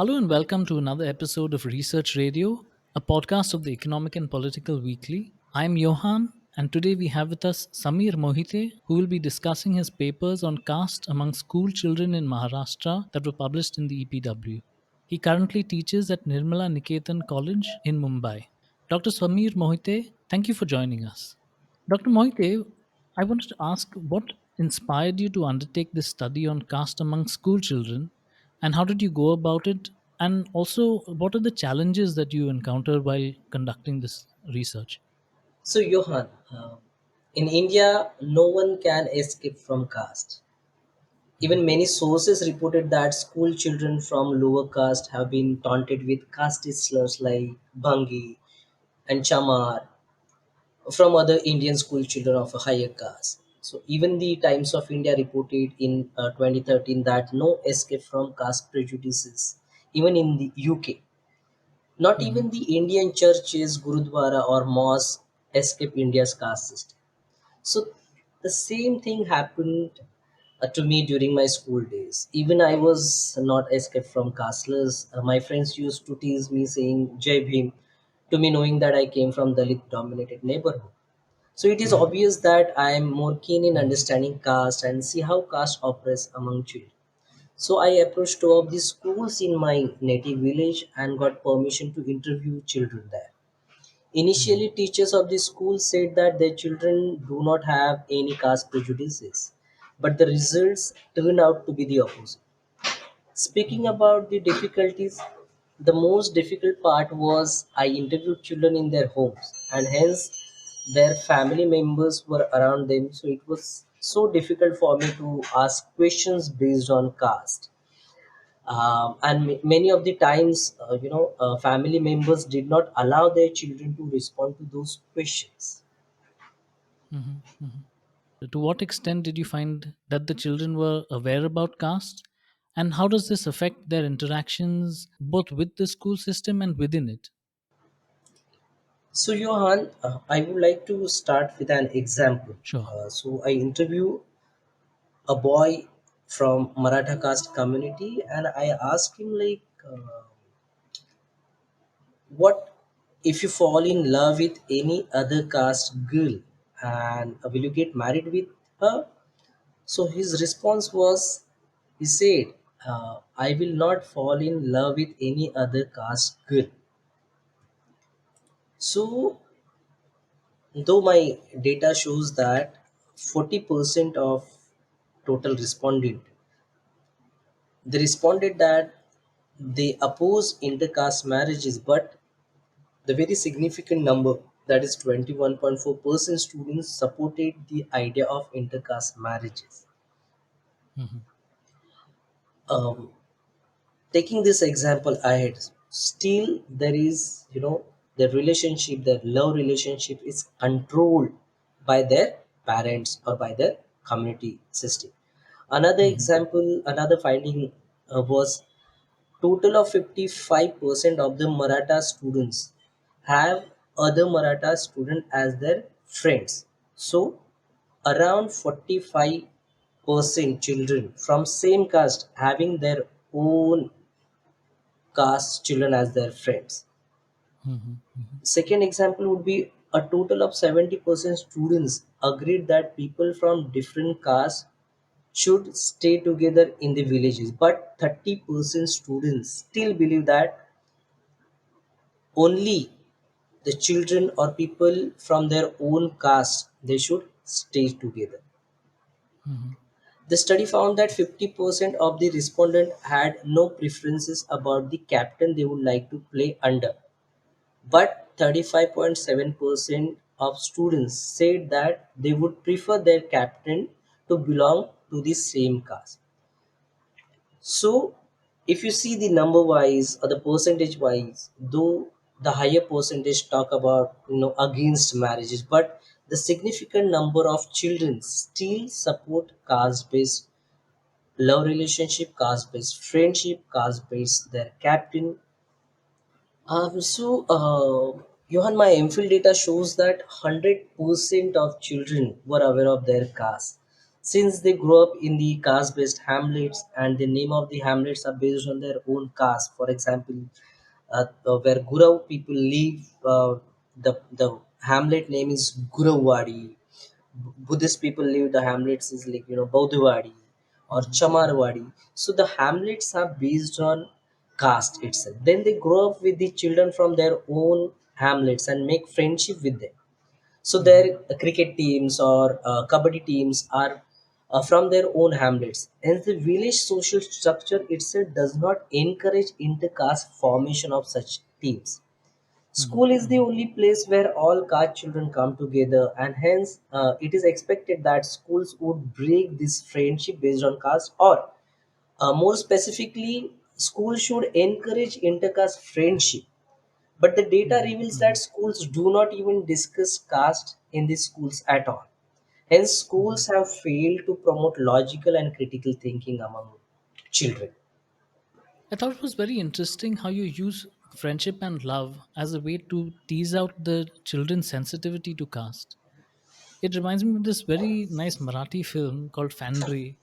Hello and welcome to another episode of Research Radio, a podcast of the Economic and Political Weekly. I'm Johan, and today we have with us Samir Mohite, who will be discussing his papers on caste among school children in Maharashtra that were published in the EPW. He currently teaches at Nirmala Niketan College in Mumbai. Dr. Samir Mohite, thank you for joining us. Dr. Mohite, I wanted to ask what inspired you to undertake this study on caste among school children, and how did you go about it? And also, what are the challenges that you encounter while conducting this research? So, Johan, in India, no one can escape from caste. Mhm, Even many sources reported that school children from lower caste have been taunted with caste slurs like Bhangi and Chamar from other Indian school children of a higher caste. So, even the Times of India reported in 2013 that no escape from caste prejudices, even in the UK. Not mhm, even the Indian churches, Gurudwara, or mosques escape India's caste system. So the same thing happened to me during my school days. Even I was not escaped from castless. My friends used to tease me saying Jai Bhim to me, knowing that I came from Dalit dominated neighborhood. So it is mhm, obvious that I am more keen in mhm, understanding caste and see how caste operates among children. So I approached two of the schools in my native village and got permission to interview children there. mhm, Initially, teachers of the school said that their children do not have any caste prejudices, but the results turned out to be the opposite. Speaking mhm, about the difficulties, the most difficult part was I interviewed children in their homes, and hence their family members were around them, so it was so difficult for me to ask questions based on caste. And many of the times, family members did not allow their children to respond to those questions. mhm, mhm. To what extent did you find that the children were aware about caste? And how does this affect their interactions both with the school system and within it? So, Johan, I would like to start with an example. Sure. So, I interview a boy from Maratha caste community, and I asked him like, what if you fall in love with any other caste girl, and will you get married with her? So his response was, he said, I will not fall in love with any other caste girl. So, though my data shows that 40% of total respondent, they responded that they oppose intercaste marriages, but the very significant number, that is 21.4% students supported the idea of intercaste marriages. Mhm, Um, Taking this example ahead, still there is, the relationship, the love relationship is controlled by their parents or by their community system. Another mhm, example, another finding was total of 55% of the Maratha students have other Maratha student as their friends. So around 45% children from same caste having their own caste children as their friends. mhm, mhm, Second example would be a total of 70% students agreed that people from different castes should stay together in the villages, but 30% students still believe that only the children or people from their own caste they should stay together. mhm, The study found that 50% of the respondents had no preferences about the captain they would like to play under. But 35.7% of students said that they would prefer their captain to belong to the same caste. So, if you see the number wise or the percentage wise, though the higher percentage talk about against marriages, but the significant number of children still support caste based love relationship, caste based friendship, caste based their captain. Johan, my MPhil data shows that 100% of children were aware of their caste. since they grow up in the caste based hamlets and the name of the hamlets are based on their own caste. For example, where Gurau people live, the hamlet name is Gurawadi. Buddhist people live, the hamlets is like, Baudhwadi or Mhm. Chamarwadi. So the hamlets are based on caste itself. Then they grow up with the children from their own hamlets and make friendship with them. So their Mhm. cricket teams or kabaddi teams are from their own hamlets. Hence, the village social structure itself does not encourage intercaste formation of such teams. Mhm. School is the Mhm. only place where all caste children come together, and hence it is expected that schools would break this friendship based on caste, or more specifically, schools should encourage intercaste friendship. But the data Mhm. reveals that Mhm. schools do not even discuss caste in the schools at all. Hence, Mhm. schools have failed to promote logical and critical thinking among children. I thought it was very interesting how you use friendship and love as a way to tease out the children's sensitivity to caste. It reminds me of this very nice Marathi film called Fandre,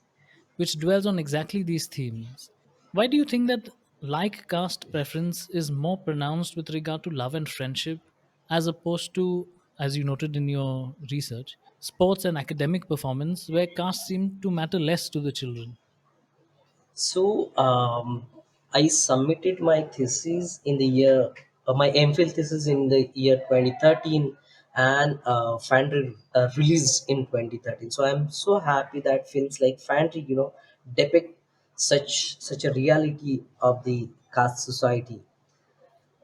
which dwells on exactly these themes. Why do you think that like caste preference is more pronounced with regard to love and friendship as opposed to, as you noted in your research, sports and academic performance, where caste seem to matter less to the children? So, I submitted my thesis in the year, my MPhil thesis in the year 2013, and Fandry released in 2013. So I'm so happy that films like Fandry, depict such a reality of the caste society.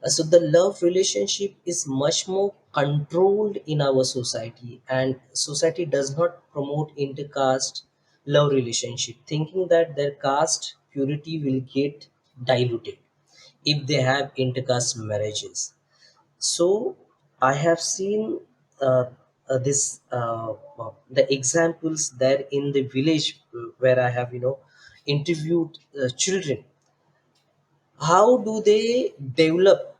So the love relationship is much more controlled in our society, and society does not promote intercaste love relationship, thinking that their caste purity will get diluted if they have intercaste marriages. So I have seen this the examples there in the village where I have interviewed children. How do they develop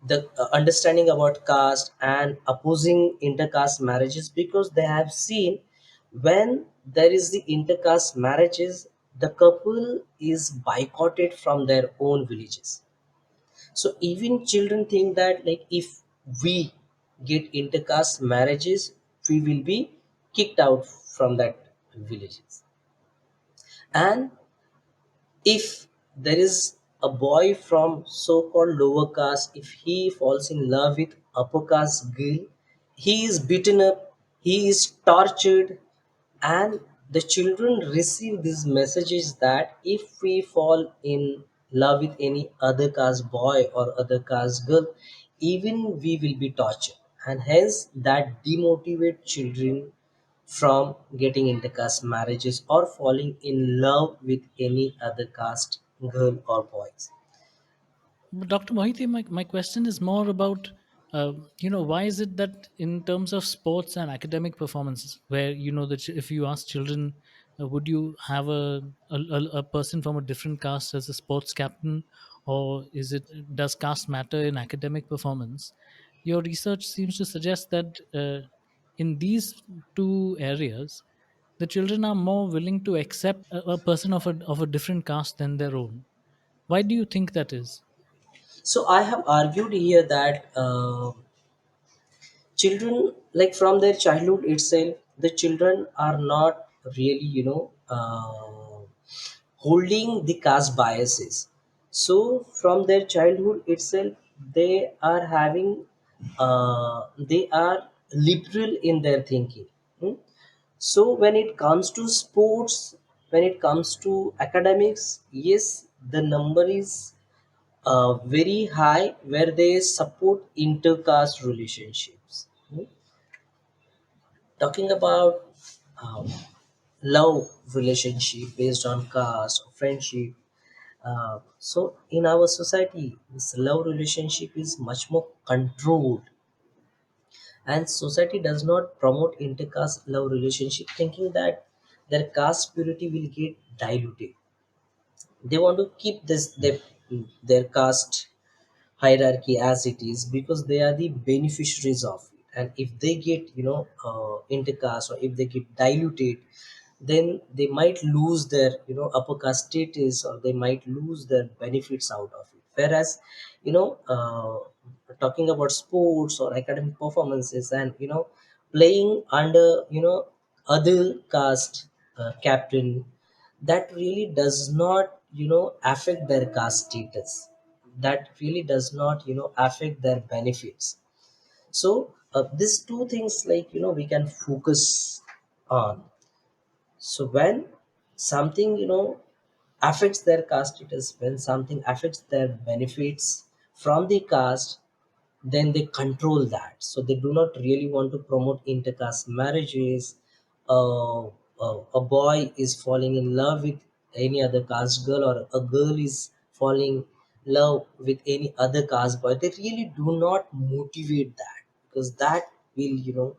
the understanding about caste and opposing intercaste marriages? Because they have seen when there is the intercaste marriages, the couple is boycotted from their own villages. So even children think that, like, if we get intercaste marriages, we will be kicked out from that villages. And if there is a boy from so-called lower caste, if he falls in love with upper caste girl, he is beaten up, he is tortured, and the children receive these messages that if we fall in love with any other caste boy or other caste girl, even we will be tortured, and hence that demotivate children from getting into caste marriages or falling in love with any other caste girl or boys. But Dr. Mohiti, my question is more about, why is it that in terms of sports and academic performances, where, that if you ask children, would you have a person from a different caste as a sports captain, or does caste matter in academic performance? Your research seems to suggest that in these two areas, the children are more willing to accept a person of a different caste than their own. Why do you think that is? So I have argued here that children, like from their childhood itself, the children are not really holding the caste biases. So from their childhood itself, they are having they are liberal in their thinking. Hmm? So when it comes to sports, when it comes to academics, yes, the number is very high where they support intercaste relationships. Hmm? Talking about um, love relationship based on caste or friendship. So in our society, this love relationship is much more controlled, and society does not promote intercaste love relationship, thinking that their caste purity will get diluted. They want to keep their caste hierarchy as it is because they are the beneficiaries of it. And if they get intercast, or if they get diluted, then they might lose their upper caste status, or they might lose their benefits out of it. Whereas talking about sports or academic performances, and playing under other caste captain, that really does not affect their caste status, that really does not affect their benefits. So these two things, like we can focus on. So when something affects their caste status, when something affects their benefits from the caste, then they control that. So they do not really want to promote intercaste marriages. A boy is falling in love with any other caste girl, or a girl is falling love with any other caste boy. They really do not motivate that, because that will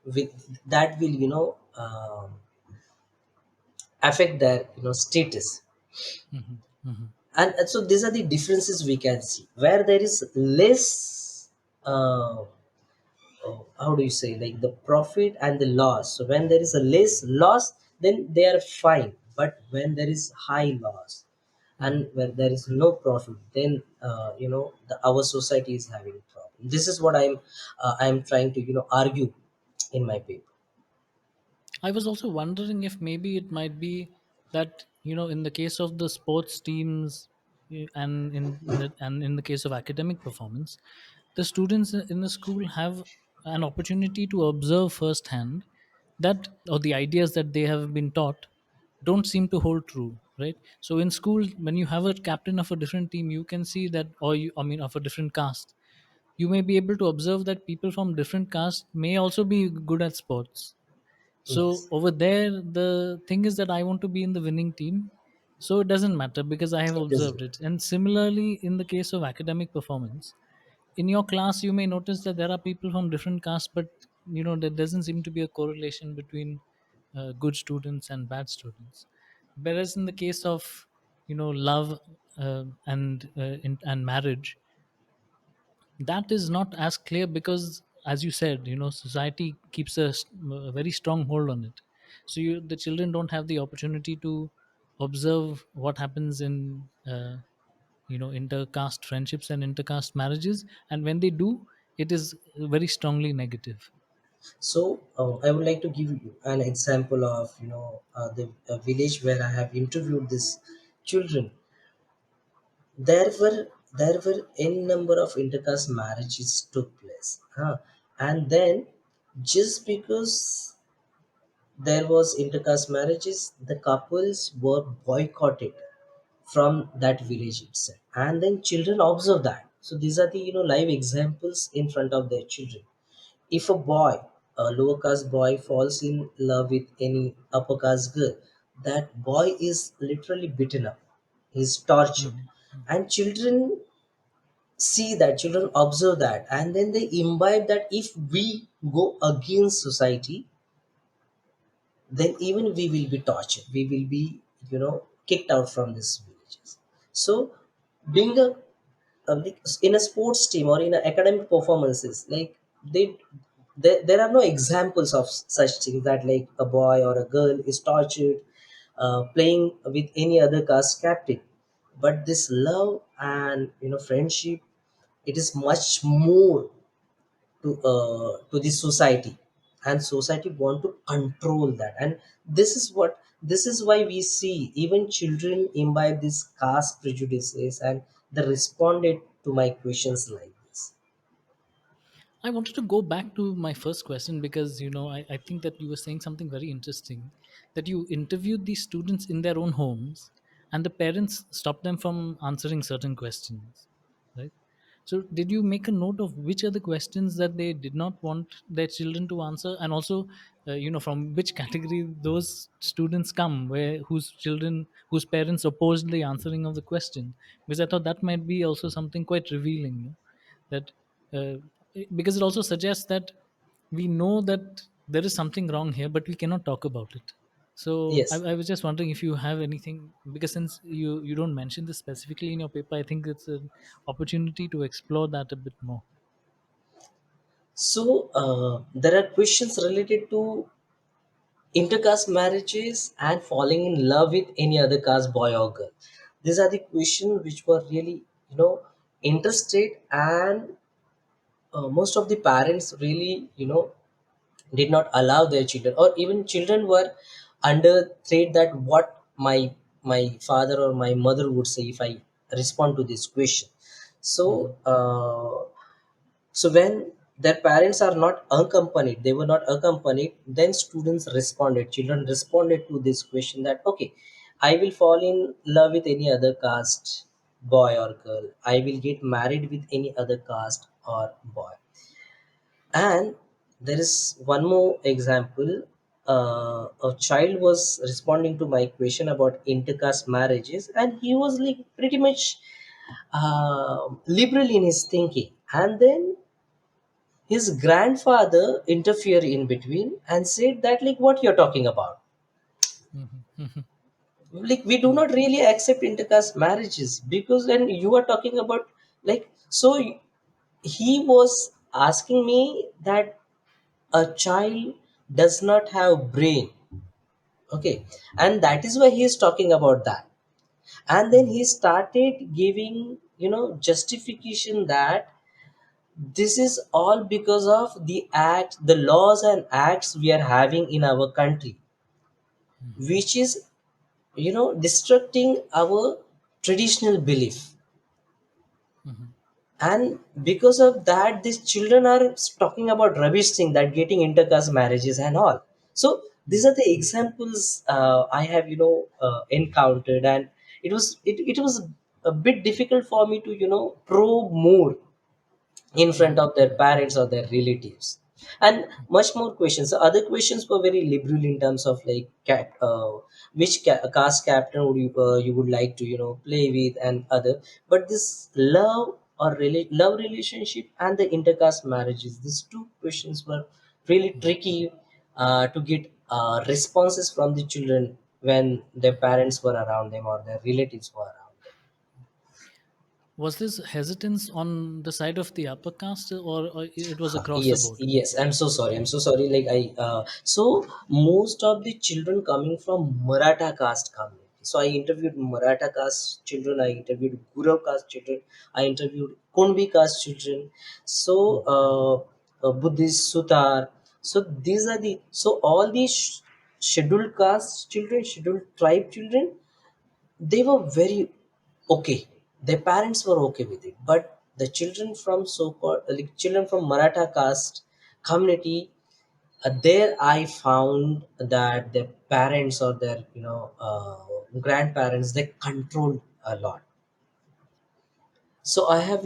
with that will affect their status. Mhm, mhm, And so these are the differences we can see, where there is less how do you say, like the profit and the loss. So when there is a less loss, then they are fine. But when there is high loss, mhm. and where there is no profit, then our society is having a problem. This is what I'm trying to argue in my paper. I was also wondering if maybe it might be that, in the case of the sports teams, and in the case of academic performance, the students in the school have an opportunity to observe firsthand that, or the ideas that they have been taught don't seem to hold true, right? So in school, when you have a captain of a different team, you can see that, or I mean, of a different caste, you may be able to observe that people from different castes may also be good at sports. So Yes. over there, the thing is that I want to be in the winning team. So it doesn't matter because I have It doesn't. observed it. And similarly, in the case of academic performance, in your class, you may notice that there are people from different castes, but there doesn't seem to be a correlation between good students and bad students. Whereas in the case of love and marriage, that is not as clear because, as you said, society keeps a very strong hold on it. So the children don't have the opportunity to observe what happens in intercaste friendships and intercaste marriages, and when they do, it is very strongly negative. So I would like to give you an example of the village where I have interviewed these children. There were n number of intercaste marriages took place, and then just because there was intercaste marriages, the couples were boycotted from that village itself, and then children observe that. So these are the live examples in front of their children. If a boy, a lower caste boy, falls in love with any upper caste girl, that boy is literally beaten up. He's tortured. Mhm. And children see that, children observe that, and then they imbibe that if we go against society, then even we will be tortured. We will be, kicked out from these villages. So, being like, in a sports team or in a academic performances, like there are no examples of such things, that like a boy or a girl is tortured playing with any other caste captain. But this love and friendship, it is much more to the society, and society want to control that. And this is why we see even children imbibe these caste prejudices, and they responded to my questions like this. I wanted to go back to my first question because I think that you were saying something very interesting, that you interviewed these students in their own homes and the parents stopped them from answering certain questions, right? So did you make a note of which are the questions that they did not want their children to answer, and also from which category those students come, where whose parents opposed the answering of the question? Because I thought that might be also something quite revealing, that because it also suggests that we know that there is something wrong here but we cannot talk about it. So Yes. I was just wondering if you have anything, because since you don't mention this specifically in your paper, I think it's an opportunity to explore that a bit more. So there are questions related to intercaste marriages and falling in love with any other caste boy or girl. These are the questions which were really, interested, and most of the parents really, did not allow their children, or even children were under threat that what my father or my mother would say if I respond to this question. So Mhm. so when their parents are not accompanied, they were not accompanied, then students responded, children responded to this question that okay, I will fall in love with any other caste boy or girl, I will get married with any other caste or boy. And there is one more example. A child was responding to my question about intercaste marriages, and he was like pretty much liberal in his thinking. And then his grandfather interfered in between and said that, like, what you're talking about? Mhm. Mhm. Like, we do not really accept intercaste marriages because then you are talking about, like, so he was asking me that a child does not have brain, okay, and that is why he is talking about that. And then Mhm. he started giving, justification that this is all because of the act, the laws and acts we are having in our country, which is, destructing our traditional belief. Mhm. And because of that, these children are talking about rubbish thing, that getting intercaste marriages and all. So these Mhm. are the examples I have, encountered, and it was a bit difficult for me to, probe more in front Mhm. of their parents or their relatives, and much more questions. The other questions were very liberal in terms of like which caste captain would you would like to, play with and other. But this love or love relationship and the intercaste marriages, these two questions were really tricky to get responses from the children when their parents were around them or their relatives were around them. Was this hesitance on the side of the upper caste, or it was across the Yes, board? yes. I'm so sorry. I'm so sorry. Like so most of the children coming from Maratha caste community. So I interviewed Maratha caste children. I interviewed Gurav caste children. I interviewed Konbi caste children. So Mhm. Buddhist Sutar. So these are the, so all these scheduled caste children, scheduled tribe children, they were very okay, their parents were okay with it. But the children from so-called, like children from Maratha caste community, there I found that their parents or their, grandparents, they controlled a lot. So I have,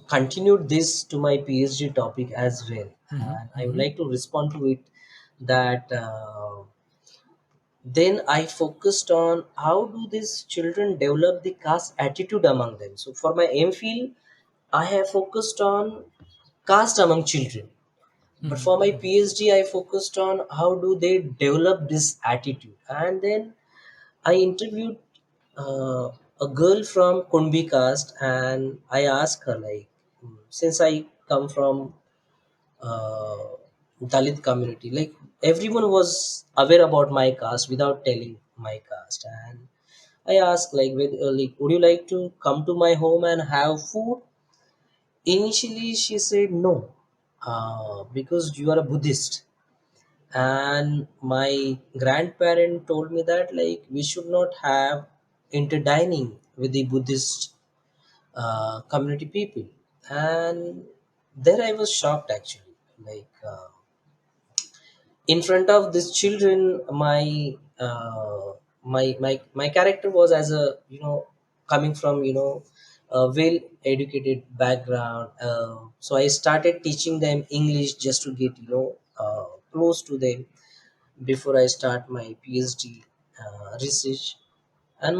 continued this to my PhD topic as well, Mhm. and I would Mhm. like to respond to it that then I focused on how do these children develop the caste attitude among them. So for my MPhil, I have focused on caste among children. But Mhm. for my Mhm. PhD, I focused on how do they develop this attitude. And then I interviewed a girl from Kunbi caste, and I asked her, like, since I come from uh, Dalit community. Like, everyone was aware about my caste without telling my caste. And I asked, like, would you like to come to my home and have food? Initially, she said no, because you are a Buddhist. And my grandparent told me that, like, we should not have interdining with the Buddhist community people. And there I was shocked actually. Like, in front of these children, my character was as a, coming from, a well educated background. So I started teaching them English just to get, close to them before I start my PhD research. And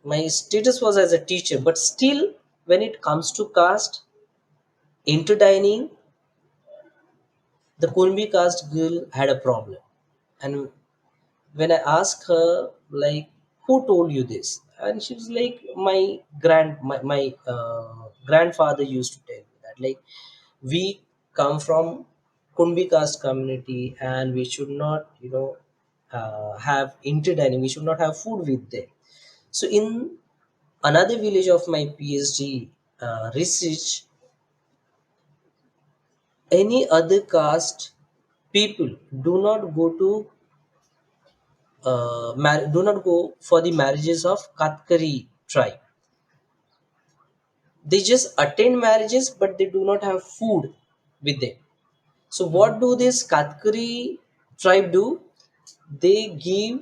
my status was as a teacher, but still when it comes to caste interdining, the Kulmi caste girl had a problem. And when I asked her, like, who told you this? And she was like, my grandfather used to tell me that, like, we come from Kunbi caste community, and we should not, have interdining. We should not have food with them. So in another village of my PhD research, any other caste people do not go to do not go for the marriages of Katkari tribe. They just attend marriages, but they do not have food with them. So what do this Katkari tribe do? They give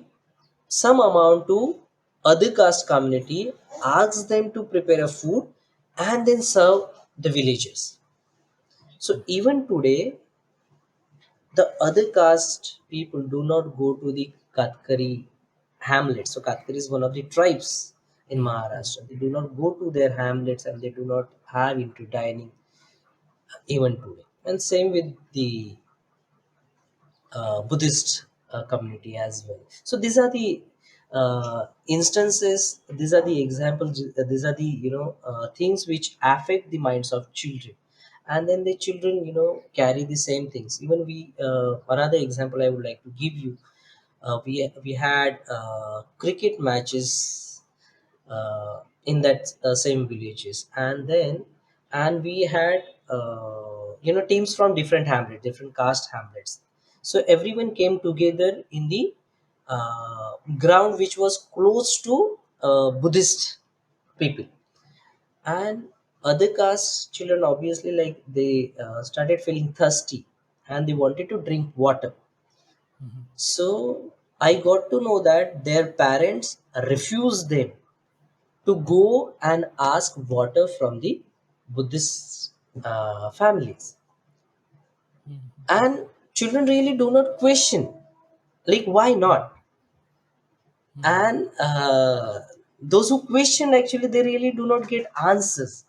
some amount to other caste community, ask them to prepare a food, and then serve the villagers. So even today, the other caste people do not go to the Katkari hamlet. So Katkari is one of the tribes in Maharashtra. They do not go to their hamlets, and they do not have into dining even today. And same with the Buddhist community as well. So these are the instances. These are the examples. These are the things which affect the minds of children, and then the children carry the same things. Even we another example I would like to give you. We had cricket matches in that same villages, and we had teams from different hamlets, different caste hamlets. So everyone came together in the ground which was close to Buddhist people. And other caste children, obviously, like, they started feeling thirsty, and they wanted to drink water. So I got to know that their parents refused them to go and ask water from the Buddhist families. And children really do not question, like, why not? And those who question, actually, they really do not get answers.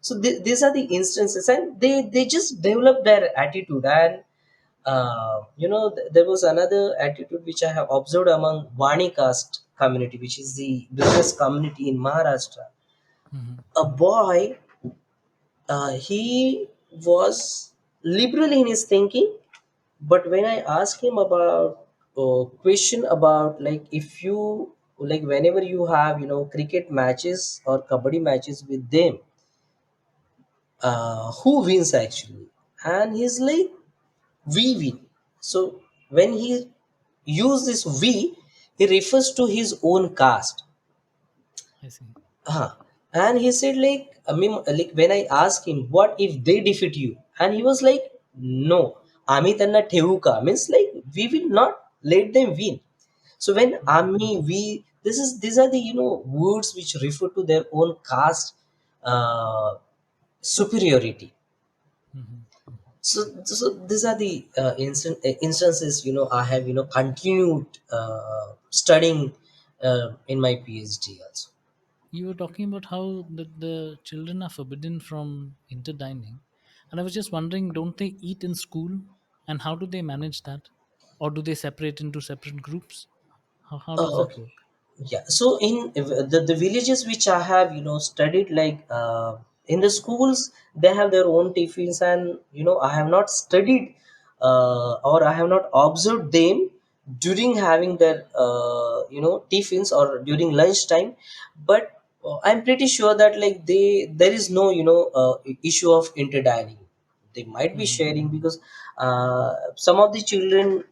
So these are the instances, and they just develop their attitude. And there was another attitude which I have observed among Vani caste community, which is the biggest community in Maharashtra. A boy, he was liberal in his thinking, but when I asked him about question about, like, if you, like, whenever you have cricket matches or kabaddi matches with them, who wins actually? And he's like, we win. So when he use this we, he refers to his own caste. I see. Uh-huh. And he said, like, I mean, like, when I asked him, what if they defeat you? And he was like, no, आम्ही त्यांना ठेवू का? Means, like, we will not let them win. So when army, we, these are the words which refer to their own caste uh, superiority. So these are the instances I have continued studying in my PhD also. You were talking about how the children are forbidden from interdining, and I was just wondering, don't they eat in school, and how do they manage that, or do they separate into separate groups? How does that Okay. work? Yeah. So in the villages which I have studied, like, in the schools, they have their own tiffins, and I have not studied or I have not observed them during having their tiffins or during lunchtime. But I'm pretty sure that, like, there is no issue of interdining. They might be sharing, because some of the children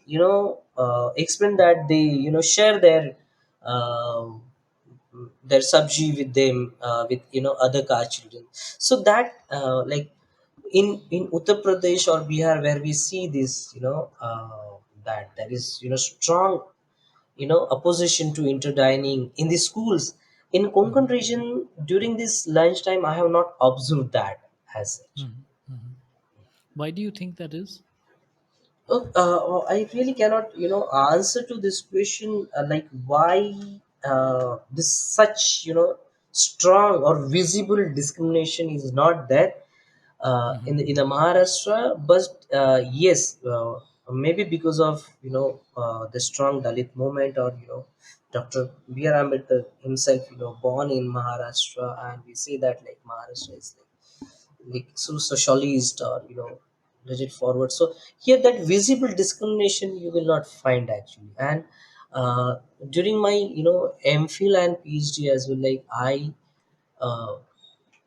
explain that they share um their sabji with them, with other caste children. So that, like, in Uttar Pradesh or Bihar, where we see this, that there is strong opposition to interdining in the schools. In Konkan region, during this lunchtime, I have not observed that as such. Why do you think that is? I really cannot, answer to this question. Like, why this such, strong or visible discrimination is not there in the Maharashtra, but yes, maybe because of the strong Dalit movement, or Dr. B.R. Ambedkar himself, born in Maharashtra, and we say that, like, Maharashtra is like so socialist, or legit forward. So here that visible discrimination you will not find actually. And uh, during my MPhil and PhD as well, like uh,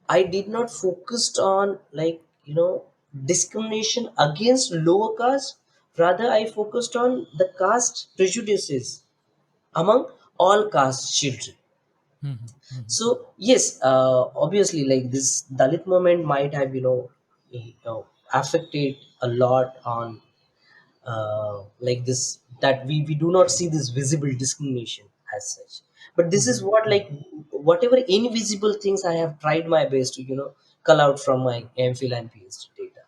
I did not focused on like discrimination against lower caste. Rather, I focused on the caste prejudices among all caste children. Mhm, mhm. So yes, obviously, like this Dalit movement might have affected a lot on like this, that we do not see this visible discrimination as such. But this is Mhm, what, mhm. like, whatever invisible things I have tried my best to cull out from my MPhil and PhD data.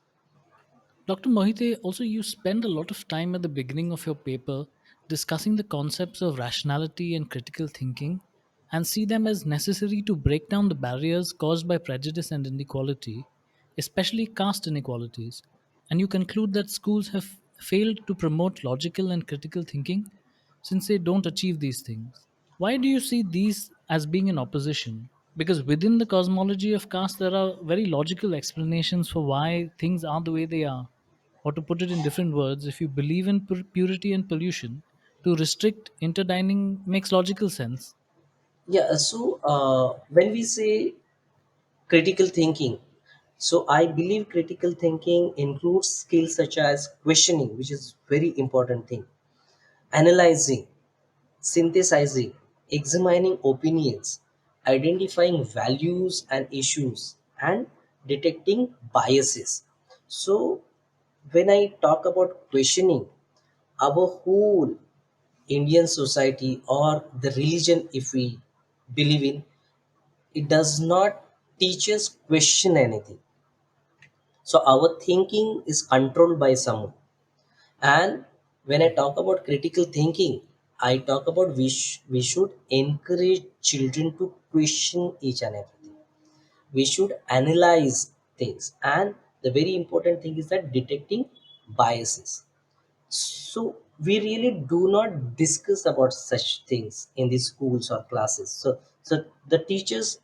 Dr. Mohite, also you spend a lot of time at the beginning of your paper discussing the concepts of rationality and critical thinking and see them as necessary to break down the barriers caused by prejudice and inequality, especially caste inequalities. And you conclude that schools have failed to promote logical and critical thinking since they don't achieve these things. Why do you see these as being in opposition? Because within the cosmology of caste, there are very logical explanations for why things are the way they are. Or to put it in different words, if you believe in purity and pollution, to restrict interdining makes logical sense. Yeah, so when we say critical thinking, so I believe critical thinking includes skills such as questioning, which is very important thing, analyzing, synthesizing, examining opinions, identifying values and issues, and detecting biases. So, when I talk about questioning, our whole Indian society or the religion, if we believe in, it does not teach us question anything. So, our thinking is controlled by someone. And when I talk about critical thinking, I talk about we should encourage children to question each and everything. We should analyze things. And the very important thing is that detecting biases. So we really do not discuss about such things in the schools or classes. So the teachers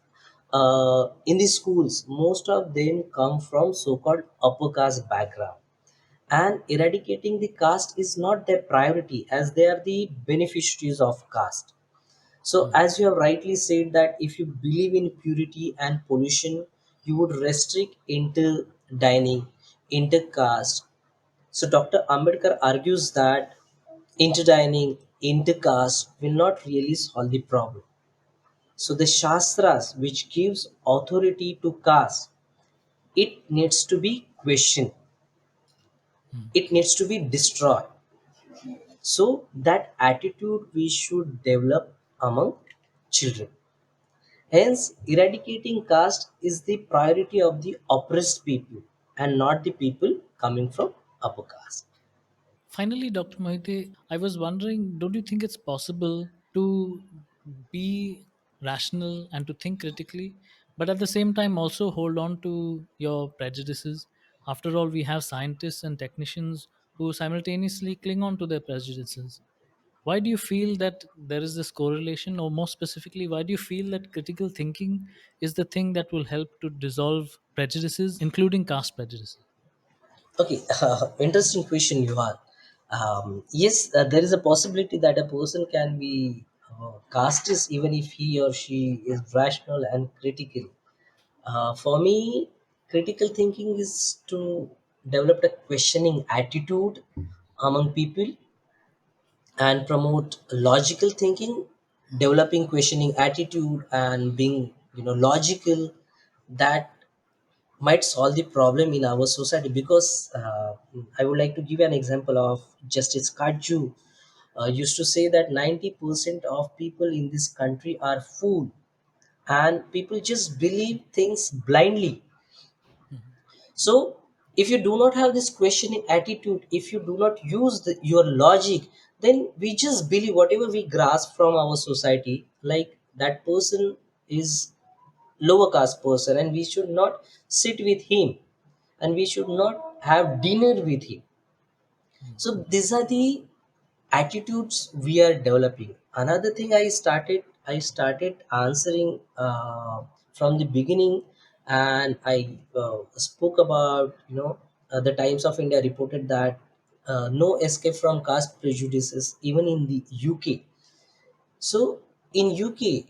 in the schools, most of them come from so-called upper caste background, and eradicating the caste is not their priority as they are the beneficiaries of caste. So Mhm, as you have rightly said that if you believe in purity and pollution, you would restrict into dining, intercaste. So Dr. Ambedkar argues that interdining, intercaste will not really solve the problem. So the Shastras, which gives authority to caste, it needs to be questioned. mhm. It needs to be destroyed. So that attitude we should develop among children. Hence, eradicating caste is the priority of the oppressed people and not the people coming from upper caste. Finally, Dr. Mohite, I was wondering, don't you think it's possible to be rational and to think critically, but at the same time also hold on to your prejudices? After all, we have scientists and technicians who simultaneously cling on to their prejudices. Why do you feel that there is this correlation, or more specifically, why do you feel that critical thinking is the thing that will help to dissolve prejudices, including caste prejudices? Okay, interesting question, Yuhan. Yes, there is a possibility that a person can be casteist even if he or she is rational and critical. For me, critical thinking is to develop a questioning attitude among people and promote logical thinking, developing questioning attitude and being logical, that might solve the problem in our society. Because I would like to give an example of Justice Kaju used to say that 90% of people in this country are fool, and people just believe things blindly. So, if you do not have this questioning attitude, if you do not use your logic, then we just believe whatever we grasp from our society, like that person is lower caste person, and we should not sit with him, and we should not have dinner with him. So these are the attitudes we are developing. Another thing I started answering from the beginning, and I spoke about the Times of India reported that no escape from caste prejudices even in the UK. So in UK,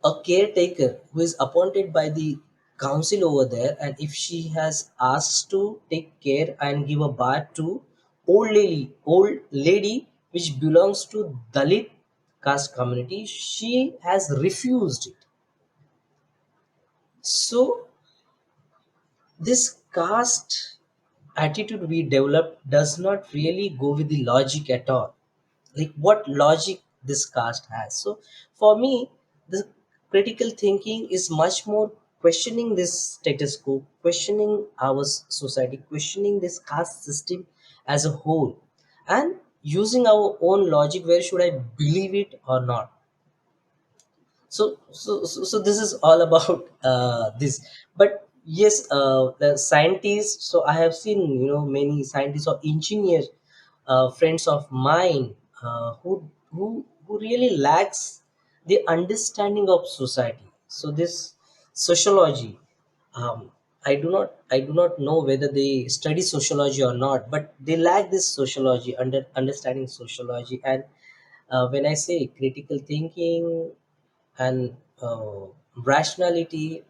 a caretaker who is appointed by the council over there, and if she has asked to take care and give a bath to old lady which belongs to Dalit caste community, she has refused it. So this caste attitude we develop does not really go with the logic at all, like what logic this caste has. So for me, the critical thinking is much more questioning this status quo, questioning our society, questioning this caste system as a whole, and using our own logic, where should I believe it or not. So this is all about this. But yes, the scientists, so I have seen, many scientists or engineers, friends of mine, who really lacks the understanding of society. So this sociology, um, I do not know whether they study sociology or not, but they lack this sociology, understanding sociology. And when I say critical thinking and rationality,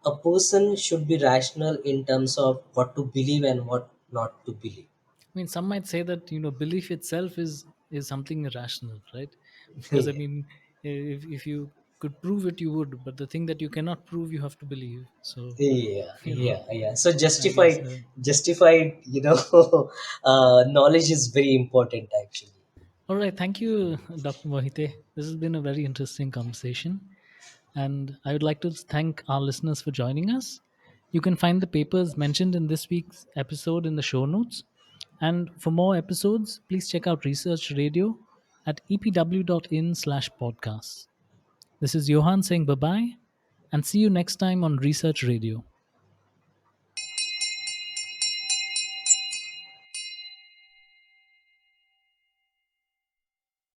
a person should be rational in terms of what to believe and what not to believe. I mean, some might say that belief itself is something irrational, right? Because I mean, if you could prove it, you would. But the thing that you cannot prove, you have to believe. So Yeah, you know, yeah. So I guess. justified, knowledge is very important actually. All right, thank you, Dr. Mohite. This has been a very interesting conversation, and I would like to thank our listeners for joining us. You can find the papers mentioned in this week's episode in the show notes. And for more episodes, please check out Research Radio at epw.in/podcasts. This is Johan saying bye bye and see you next time on Research Radio.